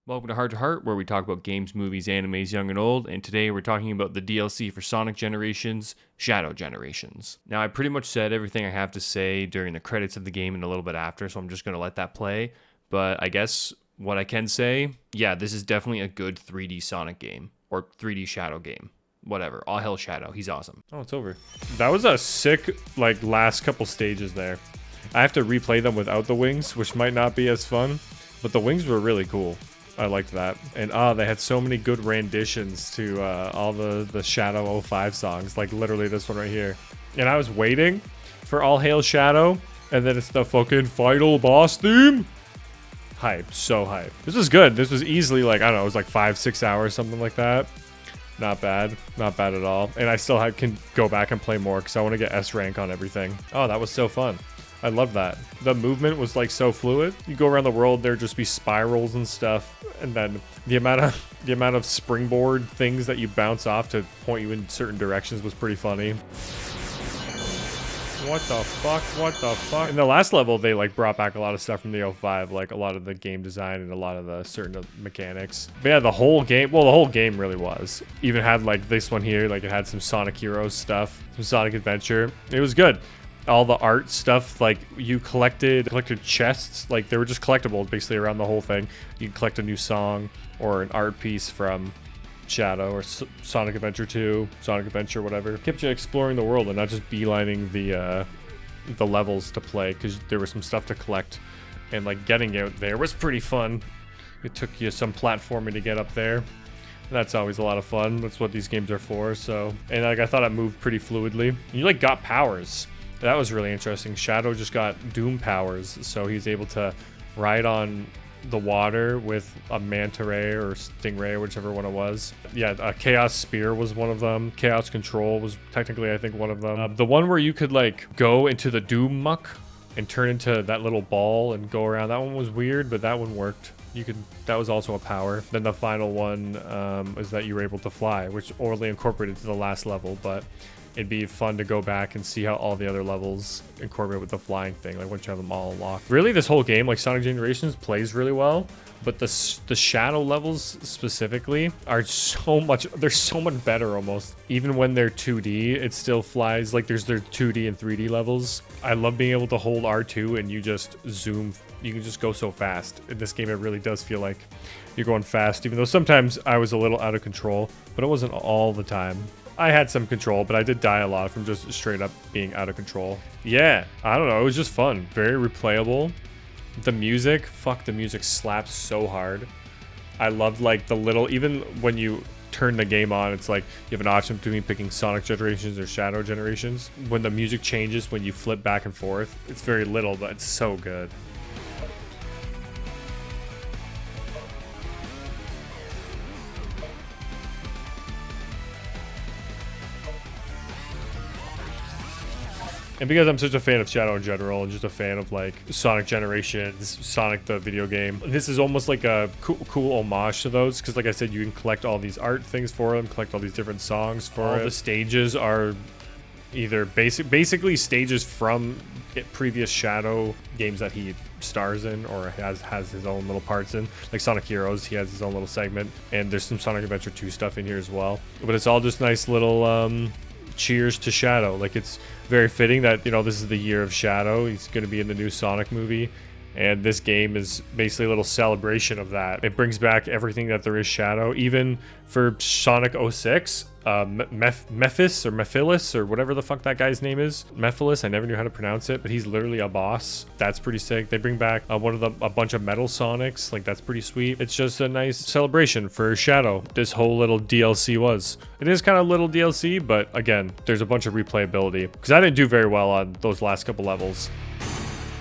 Welcome to Hart, where we talk about games, movies, animes, young and old, and today we're talking about the DLC for Sonic Generations, Shadow Generations. Now, I pretty much said everything I have to say during the credits of the game and a little bit after, so I'm just going to let that play, but I guess what I can say, yeah, this is definitely a good 3D Sonic game, or 3D Shadow game. Whatever, all hell Shadow, he's awesome. Oh, it's over. That was a sick, last couple stages there. I have to replay them without the wings, which might not be as fun, but the wings were really cool. I liked that. And they had so many good renditions to all the Shadow 05 songs, like literally this one right here. And I was waiting for All Hail Shadow, and then it's the fucking final boss theme. Hype, so hype. This was good. This was easily I don't know, it was like 5-6 hours, something like that. Not bad. Not bad at all. And I still can go back and play more because I want to get S rank on everything. Oh, that was so fun. I love that. The movement was so fluid. You go around the world, there'd just be spirals and stuff, and then the amount of springboard things that you bounce off to point you in certain directions was pretty funny. What the fuck? What the fuck? In the last level, they brought back a lot of stuff from the 05, like a lot of the game design and a lot of the certain mechanics. But yeah, the whole game, well, the whole game really was. Even had this one here, it had some Sonic Heroes stuff, some Sonic Adventure. It was good. All the art stuff, you collected chests, they were just collectibles basically around the whole thing. You can collect a new song or an art piece from Shadow or Sonic Adventure 2, Sonic Adventure, whatever. Kept you exploring the world and not just beelining the levels to play, because there was some stuff to collect, and getting out there was pretty fun. It took you some platforming to get up there. That's always a lot of fun. That's what these games are for. So, and I thought it moved pretty fluidly. You got powers. That was really interesting. Shadow just got Doom powers, so he's able to ride on the water with a manta ray or stingray, or whichever one it was. Yeah, a Chaos Spear was one of them. Chaos Control was technically, I think, one of them. The one where you could go into the Doom muck and turn into that little ball and go around. That one was weird, but that one worked. That was also a power. Then the final one is that you were able to fly, which only incorporated to the last level, but it'd be fun to go back and see how all the other levels incorporate with the flying thing, once you have them all unlocked. Really, this whole game, Sonic Generations, plays really well, but the Shadow levels specifically are they're so much better almost. Even when they're 2D, it still flies. There's their 2D and 3D levels. I love being able to hold R2 and you just zoom. You can just go so fast. In this game, it really does feel like you're going fast, even though sometimes I was a little out of control, but it wasn't all the time. I had some control, but I did die a lot from just straight up being out of control. Yeah, I don't know. It was just fun. Very replayable. The music, the music slaps so hard. I loved the little, even when you turn the game on, it's you have an option between picking Sonic Generations or Shadow Generations. When the music changes, when you flip back and forth, it's very little, but it's so good. And because I'm such a fan of Shadow in general, and just a fan of Sonic Generations, Sonic the video game, this is almost a cool homage to those. Because like I said, you can collect all these art things for them, collect all these different songs for all it. The stages are either basically stages from previous Shadow games that he stars in or has his own little parts in. Like Sonic Heroes, he has his own little segment, and there's some Sonic Adventure 2 stuff in here as well. But it's all just nice little cheers to Shadow. It's very fitting that, this is the year of Shadow. He's going to be in the new Sonic movie, and this game is basically a little celebration of that. It brings back everything that there is Shadow, even for Sonic 06. Mephis or Mephilis or whatever the fuck that guy's name is. Mephilis, I never knew how to pronounce it, but he's literally a boss. That's pretty sick. They bring back a bunch of Metal Sonics. That's pretty sweet. It's just a nice celebration for Shadow. This whole little DLC was. It is kind of little DLC, but again, there's a bunch of replayability. Because I didn't do very well on those last couple levels.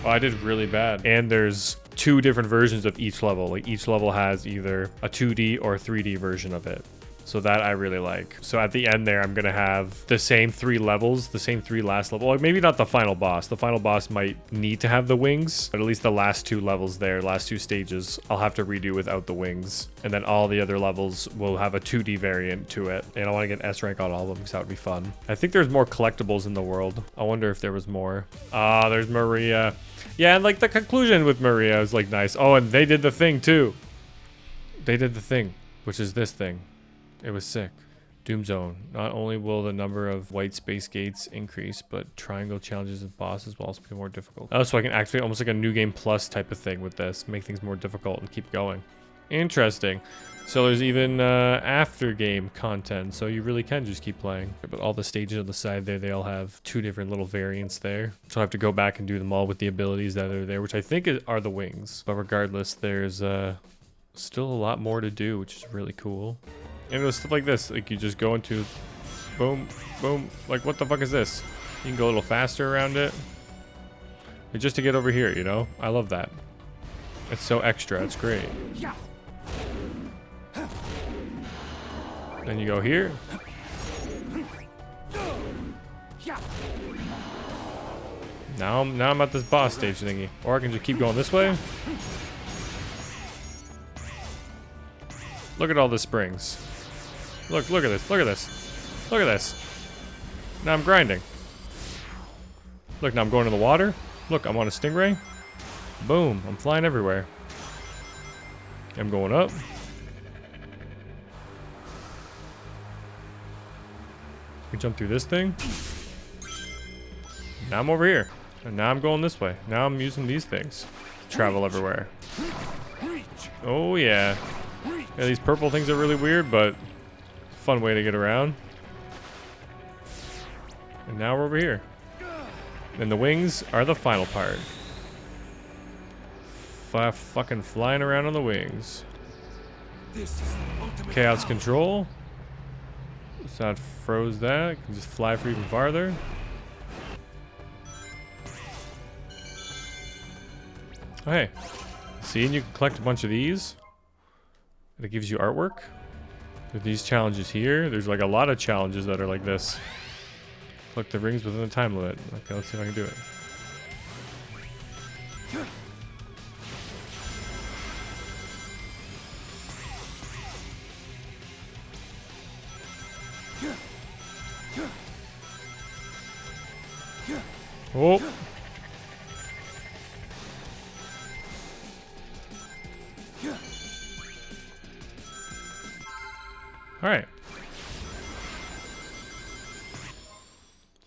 Oh, I did really bad. And there's 2 different versions of each level. Each level has either a 2D or 3D version of it. So that I really like. So at the end there, I'm going to have the same 3 levels, the same 3 last levels. Well, maybe not the final boss. The final boss might need to have the wings, but at least the last 2 levels there, last 2 stages, I'll have to redo without the wings. And then all the other levels will have a 2D variant to it. And I want to get S rank on all of them because that would be fun. I think there's more collectibles in the world. I wonder if there was more. Ah, there's Maria. Yeah, and the conclusion with Maria is nice. Oh, and they did the thing too. They did the thing, which is this thing. It was sick. Doom Zone. Not only will the number of white space gates increase, but triangle challenges and bosses will also be more difficult. Oh, so I can activate almost like a new game plus type of thing with this. Make things more difficult and keep going. Interesting. So there's even after game content, so you really can just keep playing. But all the stages on the side there, they all have 2 different little variants there. So I have to go back and do them all with the abilities that are there, which I think are the wings. But regardless, there's still a lot more to do, which is really cool. And there's stuff like this, like you just go into boom, boom. Like, what the fuck is this? You can go a little faster around it. But just to get over here, you know? I love that. It's so extra, it's great. Then you go here. Now I'm at this boss stage thingy. Or I can just keep going this way. Look at all the springs. Look at this, look at this. Look at this. Now I'm grinding. Look, now I'm going in the water. Look, I'm on a stingray. Boom, I'm flying everywhere. I'm going up. We jump through this thing. Now I'm over here. And now I'm going this way. Now I'm using these things to travel everywhere. Oh yeah. Yeah, these purple things are really weird, but fun way to get around. And now we're over here. And the wings are the final part. Fucking flying around on the wings. Chaos control. So that froze that. Can just fly for even farther. Oh, hey. See, and you can collect a bunch of these. And it gives you artwork. With these challenges here, there's like a lot of challenges that are like this. Collect the rings within the time limit. Okay, let's see if I can do it. Oh. All right.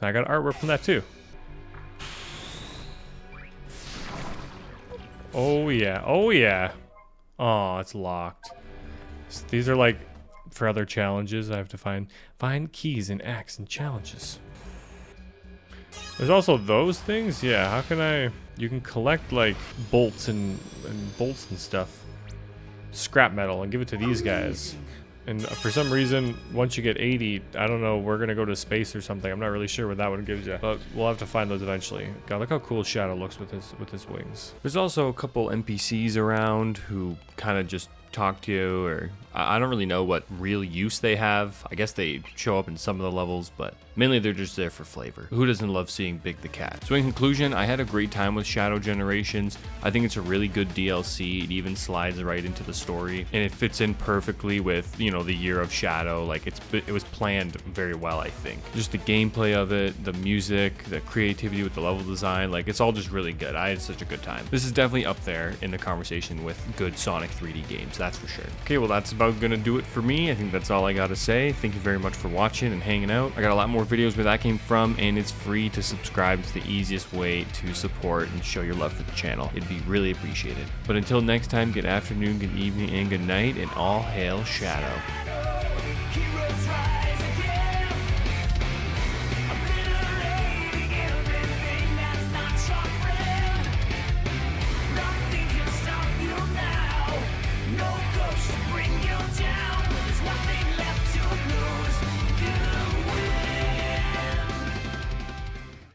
I got artwork from that too. Oh yeah. Oh yeah. Oh, it's locked. So these are like for other challenges. I have to find keys and acts and challenges. There's also those things. Yeah. How can I? You can collect like bolts and bolts and stuff. Scrap metal and give it to these guys. And for some reason, once you get 80, I don't know, we're going to go to space or something. I'm not really sure what that one gives you. But we'll have to find those eventually. God, look how cool Shadow looks with his wings. There's also a couple NPCs around who kind of just talk to you, or I don't really know what real use they have. I guess they show up in some of the levels, but mainly they're just there for flavor. Who doesn't love seeing Big the Cat? So in conclusion, I had a great time with Shadow Generations. I think it's a really good DLC. It even slides right into the story, and it fits in perfectly with, you know, the year of Shadow. Like it was planned very well, I think. Just the gameplay of it, the music, the creativity with the level design, like it's all just really good. I had such a good time. This is definitely up there in the conversation with good Sonic 3D games, that's for sure. Okay, well that's about gonna do it for me. I think that's all I gotta say. Thank you very much for watching and hanging out. I got a lot more videos where that came from, and it's free to subscribe. It's the easiest way to support and show your love for the channel. It'd be really appreciated. But until next time, good afternoon, good evening, and good night, and all hail Shadow.